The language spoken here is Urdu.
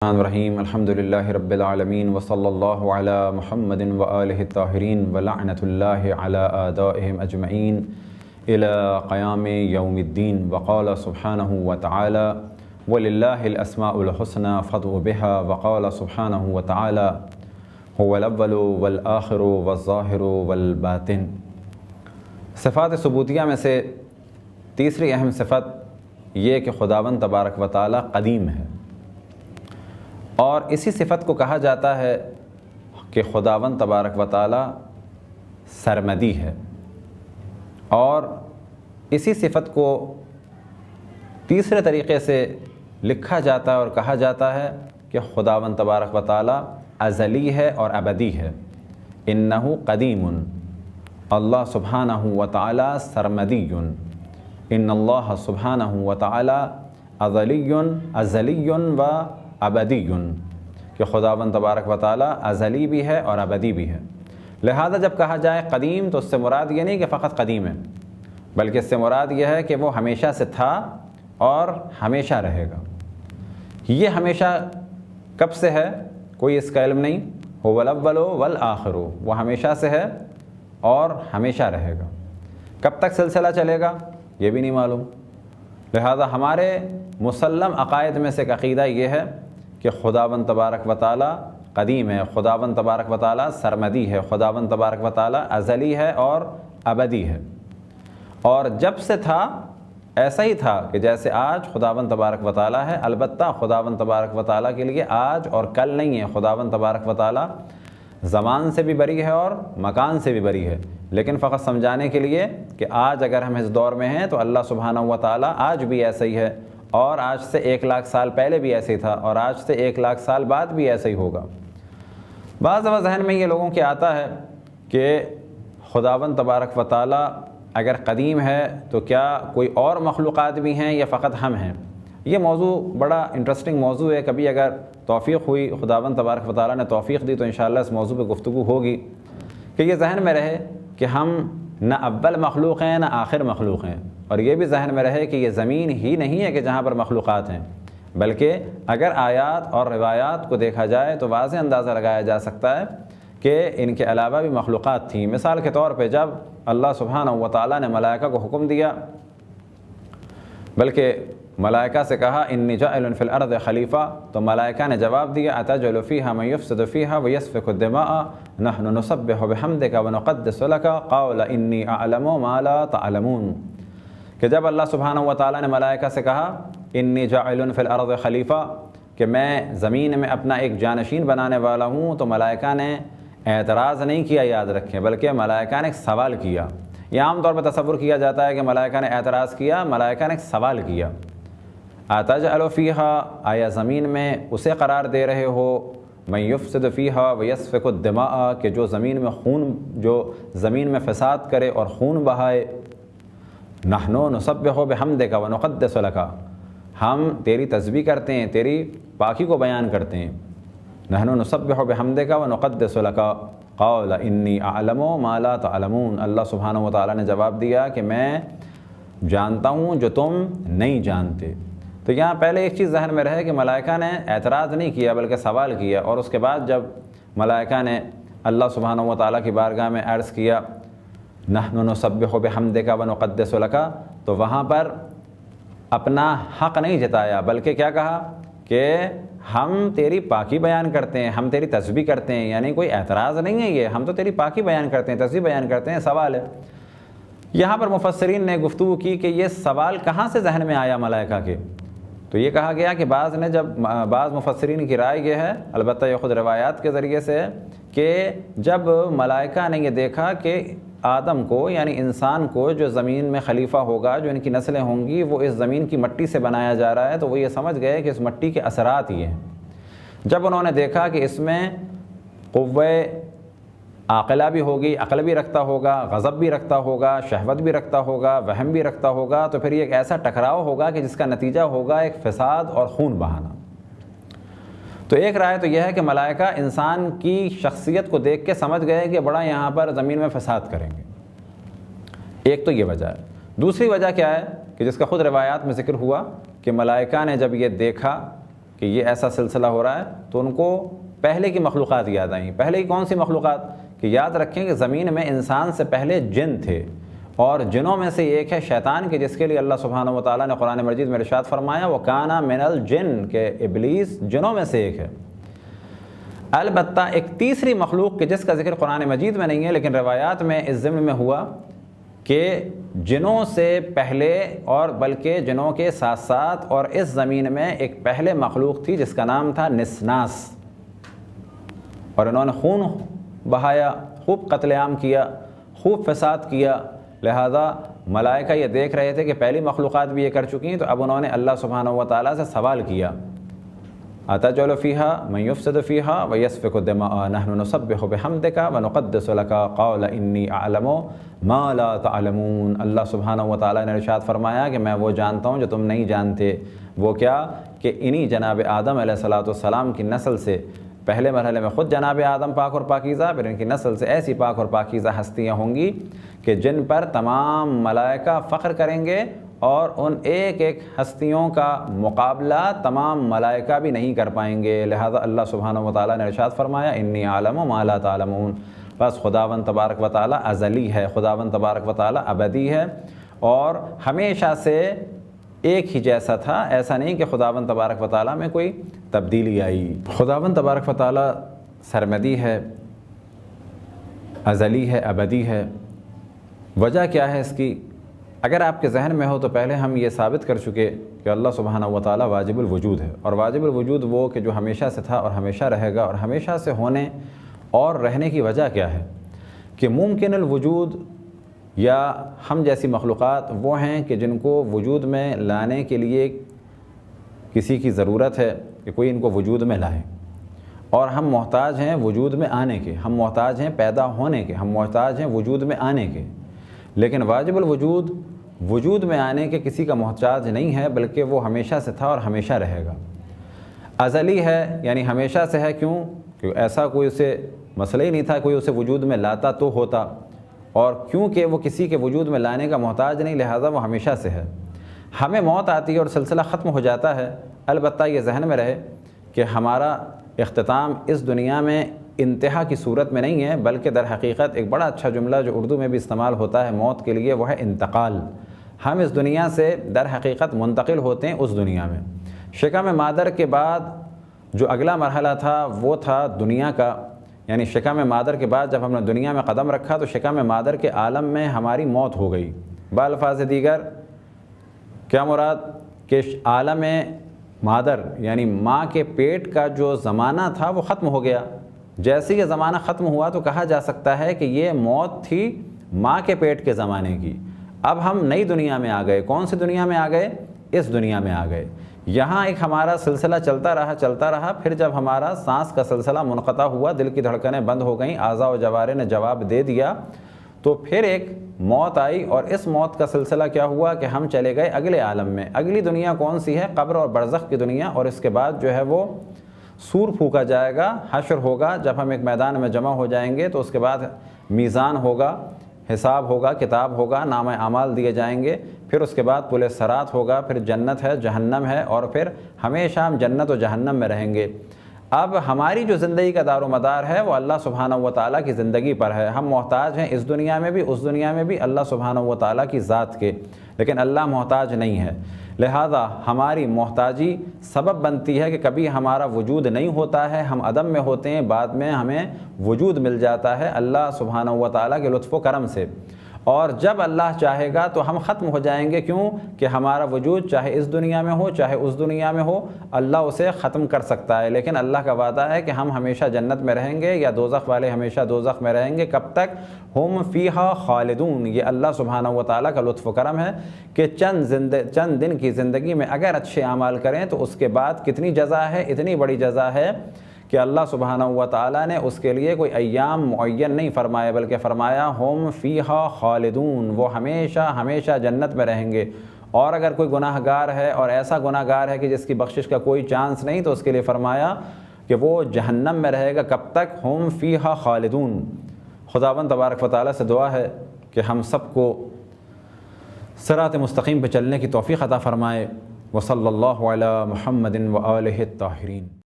الرحمن الرحیم الحمد للہ رب العالمین وصلی اللہ علی محمد وآلہ الطاہرین ولعنۃ اللہ علی اعدائہم اجمعین الی قیام یوم الدین وقال سبحانہ وتعالی وللہ الاسماء الحسنى فادعوا بها وقال سبحانہ وتعالی هو الاول والآخر والظاہر والباطن۔ صفات ثبوتیہ میں سے تیسری اہم صفت یہ کہ خداوند تبارک و تعالی قدیم ہے، اور اسی صفت کو کہا جاتا ہے کہ خداوند تبارک و تعالی سرمدی ہے، اور اسی صفت کو تیسرے طریقے سے لکھا جاتا ہے اور کہا جاتا ہے کہ خداوند تبارک و تعالی ازلی ہے اور ابدی ہے۔ انہ قدیم، اللہ سبحانہ و تعالی سرمدی، ان اللہ سبحانہ و تعالی ازلی و ابدی، کہ خداوند تبارک و تعالی ازلی بھی ہے اور ابدی بھی ہے۔ لہذا جب کہا جائے قدیم تو اس سے مراد یہ نہیں کہ فقط قدیم ہے، بلکہ اس سے مراد یہ ہے کہ وہ ہمیشہ سے تھا اور ہمیشہ رہے گا۔ یہ ہمیشہ کب سے ہے کوئی اس کا علم نہیں، هو الاول والآخر، وہ ہمیشہ سے ہے اور ہمیشہ رہے گا۔ کب تک سلسلہ چلے گا یہ بھی نہیں معلوم۔ لہذا ہمارے مسلم عقائد میں سے ایک عقیدہ یہ ہے کہ خداوند تبارک و تعالی قدیم ہے، خداوند تبارک و تعالی سرمدی ہے، خداوند تبارک و تعالی ازلی ہے اور ابدی ہے، اور جب سے تھا ایسا ہی تھا کہ جیسے آج خداوند تبارک و تعالی ہے۔ البتہ خداوند تبارک و تعالی کے لیے آج اور کل نہیں ہے، خداوند تبارک و تعالی زمان سے بھی بری ہے اور مکان سے بھی بری ہے، لیکن فقط سمجھانے کے لیے کہ آج اگر ہم اس دور میں ہیں تو اللہ سبحانہ و تعالی آج بھی ایسا ہی ہے، اور آج سے 1,00,000 سال پہلے بھی ایسے ہی تھا، اور آج سے 1,00,000 سال بعد بھی ایسا ہی ہوگا۔ بعض دفعہ ذہن میں یہ لوگوں کے آتا ہے کہ خداوند تبارک و تعالی اگر قدیم ہے تو کیا کوئی اور مخلوقات بھی ہیں یا فقط ہم ہیں؟ یہ موضوع بڑا انٹرسٹنگ موضوع ہے، کبھی اگر توفیق ہوئی، خداوند تبارک و تعالی نے توفیق دی تو انشاءاللہ اس موضوع پہ گفتگو ہوگی، کہ یہ ذہن میں رہے کہ ہم نہ اول مخلوق ہیں نہ آخر مخلوق ہیں، اور یہ بھی ذہن میں رہے کہ یہ زمین ہی نہیں ہے کہ جہاں پر مخلوقات ہیں، بلکہ اگر آیات اور روایات کو دیکھا جائے تو واضح اندازہ لگایا جا سکتا ہے کہ ان کے علاوہ بھی مخلوقات تھیں۔ مثال کے طور پہ جب اللہ سبحانہ و تعالیٰ نے ملائکہ کو حکم دیا، بلکہ ملائکہ سے کہا انی جاعل فی الارض خلیفہ، تو ملائکہ نے جواب دیا اتجعل فیہا من یفسد فیہا ویسفک الدماء نحن نسبح بحمدک ونقدس لک قال انی اعلم ما لا تعلمون، کہ جب اللہ سبحانہ و تعالیٰ نے ملائکہ سے کہا انی جاعل فی الارض خلیفہ، کہ میں زمین میں اپنا ایک جانشین بنانے والا ہوں، تو ملائکہ نے اعتراض نہیں کیا، یاد رکھیں، بلکہ ملائکہ نے ایک سوال کیا۔ یہ عام طور پہ تصور کیا جاتا ہے کہ ملائکہ نے اعتراض کیا، ملائکہ نے ایک سوال کیا، اتجعل فیہا، آیا زمین میں اسے قرار دے رہے ہو، من یفسد فیہا ویسفک الدماء، کہ جو زمین میں فساد کرے اور خون بہائے، نحن نسبح بحمدک ونقدس لک، ہم تیری تسبیح کرتے ہیں، تیری پاکی کو بیان کرتے ہیں، نحن نسبح بحمدک ونقدس لک قال انی اعلم ما لا تعلمون، اللہ سبحانہ و تعالیٰ نے جواب دیا کہ میں جانتا ہوں جو تم نہیں جانتے۔ تو یہاں پہلے ایک چیز ذہن میں رہے کہ ملائکہ نے اعتراض نہیں کیا بلکہ سوال کیا، اور اس کے بعد جب ملائکہ نے اللہ سبحانہ و تعالیٰ کی بارگاہ میں عرض کیا نحن نسبح بحمدک ونقدس لک، تو وہاں پر اپنا حق نہیں جتایا بلکہ کیا کہا کہ ہم تیری پاکی بیان کرتے ہیں، ہم تیری تسبیح کرتے ہیں، یعنی کوئی اعتراض نہیں ہے، یہ ہم تو تیری پاکی بیان کرتے ہیں، تسبیح بیان کرتے ہیں، سوال ہے۔ یہاں پر مفسرین نے گفتگو کی کہ یہ سوال کہاں سے ذہن میں آیا ملائکہ کے، تو یہ کہا گیا کہ بعض مفسرین کی رائے یہ ہے، البتہ یہ خود روایات کے ذریعے سے ہے، کہ جب ملائکہ نے یہ دیکھا کہ آدم کو یعنی انسان کو جو زمین میں خلیفہ ہوگا، جو ان کی نسلیں ہوں گی، وہ اس زمین کی مٹی سے بنایا جا رہا ہے، تو وہ یہ سمجھ گئے کہ اس مٹی کے اثرات یہ ہیں۔ جب انہوں نے دیکھا کہ اس میں قوہ عاقلہ بھی ہوگی، عقل بھی رکھتا ہوگا، غضب بھی رکھتا ہوگا، شہوت بھی رکھتا ہوگا، وہم بھی رکھتا ہوگا، تو پھر یہ ایک ایسا ٹکراؤ ہوگا کہ جس کا نتیجہ ہوگا ایک فساد اور خون بہانا۔ تو ایک رائے تو یہ ہے کہ ملائکہ انسان کی شخصیت کو دیکھ کے سمجھ گئے کہ بڑا یہاں پر زمین میں فساد کریں گے، ایک تو یہ وجہ ہے۔ دوسری وجہ کیا ہے کہ جس کا خود روایات میں ذکر ہوا کہ ملائکہ نے جب یہ دیکھا کہ یہ ایسا سلسلہ ہو رہا ہے تو ان کو پہلے کی مخلوقات یاد آئیں۔ پہلے کی کون سی مخلوقات؟ کہ یاد رکھیں کہ زمین میں انسان سے پہلے جن تھے، اور جنوں میں سے ایک ہے شیطان، کہ جس کے لیے اللہ سبحانہ و تعالیٰ نے قرآن مجید میں ارشاد فرمایا وَكَانَ مِنَ الْجِنِّ، کہ ابلیس جنوں میں سے ایک ہے۔ البتہ ایک تیسری مخلوق کہ جس کا ذکر قرآن مجید میں نہیں ہے لیکن روایات میں اس ضمن میں ہوا کہ جنوں سے پہلے اور بلکہ جنوں کے ساتھ ساتھ اور اس زمین میں ایک پہلے مخلوق تھی جس کا نام تھا نسناس، اور انہوں نے خون بہایا، خوب قتل عام کیا، خوب فساد کیا، لہذا ملائکہ یہ دیکھ رہے تھے کہ پہلی مخلوقات بھی یہ کر چکی ہیں، تو اب انہوں نے اللہ سبحانہ و تعالیٰ سے سوال کیا أتجعل فيها من يفسد فيها ويسفك الدماء نحن نسبح بحمدك ونقدس لك قال إني أعلم ما لا تعلمون۔ اللہ سبحانہ و تعالیٰ نے ارشاد فرمایا کہ میں وہ جانتا ہوں جو تم نہیں جانتے۔ وہ کیا؟ کہ انہی جناب آدم علیہ السلام کی نسل سے پہلے مرحلے میں خود جناب آدم پاک اور پاکیزہ، پھر ان کی نسل سے ایسی پاک اور پاکیزہ ہستیاں ہوں گی کہ جن پر تمام ملائکہ فخر کریں گے، اور ان ایک ایک ہستیوں کا مقابلہ تمام ملائکہ بھی نہیں کر پائیں گے۔ لہذا اللہ سبحانہ و تعالیٰ نے ارشاد فرمایا انی عالم ما لا تعلمون۔ بس خداوند تبارک و تعالیٰ ازلی ہے، خداوند تبارک و تعالیٰ ابدی ہے، اور ہمیشہ سے ایک ہی جیسا تھا، ایسا نہیں کہ خداوند تبارک و تعالیٰ میں کوئی تبدیلی آئی۔ خداوند تبارک و تعالیٰ سرمدی ہے، ازلی ہے، ابدی ہے۔ وجہ کیا ہے اس کی؟ اگر آپ کے ذہن میں ہو تو پہلے ہم یہ ثابت کر چکے کہ اللہ سبحانہ و تعالیٰ واجب الوجود ہے، اور واجب الوجود وہ کہ جو ہمیشہ سے تھا اور ہمیشہ رہے گا، اور ہمیشہ سے ہونے اور رہنے کی وجہ کیا ہے؟ کہ ممکن الوجود یا ہم جیسی مخلوقات وہ ہیں کہ جن کو وجود میں لانے کے لیے کسی کی ضرورت ہے کہ کوئی ان کو وجود میں لائے، اور ہم محتاج ہیں وجود میں آنے کے، ہم محتاج ہیں پیدا ہونے کے، ہم محتاج ہیں وجود میں آنے کے۔ لیکن واجب الوجود وجود میں آنے کے کسی کا محتاج نہیں ہے، بلکہ وہ ہمیشہ سے تھا اور ہمیشہ رہے گا۔ ازلی ہے یعنی ہمیشہ سے ہے، کیوں؟ کہ ایسا کوئی اسے مسئلہ ہی نہیں تھا کوئی اسے وجود میں لاتا تو ہوتا، اور کیونکہ وہ کسی کے وجود میں لانے کا محتاج نہیں، لہذا وہ ہمیشہ سے ہے۔ ہمیں موت آتی ہے اور سلسلہ ختم ہو جاتا ہے، البتہ یہ ذہن میں رہے کہ ہمارا اختتام اس دنیا میں انتہا کی صورت میں نہیں ہے، بلکہ در حقیقت ایک بڑا اچھا جملہ جو اردو میں بھی استعمال ہوتا ہے موت کے لیے، وہ ہے انتقال۔ ہم اس دنیا سے در حقیقت منتقل ہوتے ہیں اس دنیا میں۔ شکم مادر کے بعد جو اگلا مرحلہ تھا وہ تھا دنیا کا، یعنی شکم مادر کے بعد جب ہم نے دنیا میں قدم رکھا تو شکم مادر کے عالم میں ہماری موت ہو گئی۔ بالفاظ دیگر کیا مراد؟ کہ عالم مادر یعنی ماں کے پیٹ کا جو زمانہ تھا وہ ختم ہو گیا۔ جیسے یہ زمانہ ختم ہوا تو کہا جا سکتا ہے کہ یہ موت تھی ماں کے پیٹ کے زمانے کی۔ اب ہم نئی دنیا میں آ گئے۔ کون سی دنیا میں آ گئے؟ اس دنیا میں آ گئے۔ یہاں ایک ہمارا سلسلہ چلتا رہا، پھر جب ہمارا سانس کا سلسلہ منقطع ہوا، دل کی دھڑکنیں بند ہو گئیں، اعضاء و جوارح نے جواب دے دیا، تو پھر ایک موت آئی، اور اس موت کا سلسلہ کیا ہوا کہ ہم چلے گئے اگلے عالم میں۔ اگلی دنیا کون سی ہے؟ قبر اور برزخ کی دنیا، اور اس کے بعد جو ہے وہ سور پھونکا جائے گا، حشر ہوگا۔ جب ہم ایک میدان میں جمع ہو جائیں گے تو اس کے بعد میزان ہوگا، حساب ہوگا، کتاب ہوگا، نامہ اعمال دیے جائیں گے، پھر اس کے بعد پل صراط ہوگا، پھر جنت ہے، جہنم ہے، اور پھر ہمیشہ ہم جنت و جہنم میں رہیں گے۔ اب ہماری جو زندگی کا دار و مدار ہے وہ اللہ سبحانہ و تعالیٰ کی زندگی پر ہے۔ ہم محتاج ہیں اس دنیا میں بھی اس دنیا میں بھی اللہ سبحانہ و تعالیٰ کی ذات کے، لیکن اللہ محتاج نہیں ہے۔ لہذا ہماری محتاجی سبب بنتی ہے کہ کبھی ہمارا وجود نہیں ہوتا ہے، ہم عدم میں ہوتے ہیں، بعد میں ہمیں وجود مل جاتا ہے اللہ سبحانہ و تعالیٰ کے لطف و کرم سے، اور جب اللہ چاہے گا تو ہم ختم ہو جائیں گے۔ کیوں؟ کہ ہمارا وجود چاہے اس دنیا میں ہو چاہے اس دنیا میں ہو، اللہ اسے ختم کر سکتا ہے، لیکن اللہ کا وعدہ ہے کہ ہم ہمیشہ جنت میں رہیں گے، یا دوزخ والے ہمیشہ دوزخ میں رہیں گے۔ کب تک؟ ہم فیہا خالدون۔ یہ اللہ سبحانہ و تعالیٰ کا لطف و کرم ہے کہ چند دن کی زندگی میں اگر اچھے اعمال کریں تو اس کے بعد کتنی جزا ہے، اتنی بڑی جزا ہے کہ اللہ سبحانہ و تعالیٰ نے اس کے لیے کوئی ایام معین نہیں فرمائے، بلکہ فرمایا ہم فیہا خالدون، وہ ہمیشہ ہمیشہ جنت میں رہیں گے۔ اور اگر کوئی گناہ گار ہے اور ایسا گناہ گار ہے کہ جس کی بخشش کا کوئی چانس نہیں، تو اس کے لیے فرمایا کہ وہ جہنم میں رہے گا۔ کب تک؟ ہم فیہا خالدون۔ خداوند تبارک و تعالیٰ سے دعا ہے کہ ہم سب کو صراط مستقیم پہ چلنے کی توفیق عطا فرمائے، وصلی اللہ علی محمد و آلہ الطاہرین۔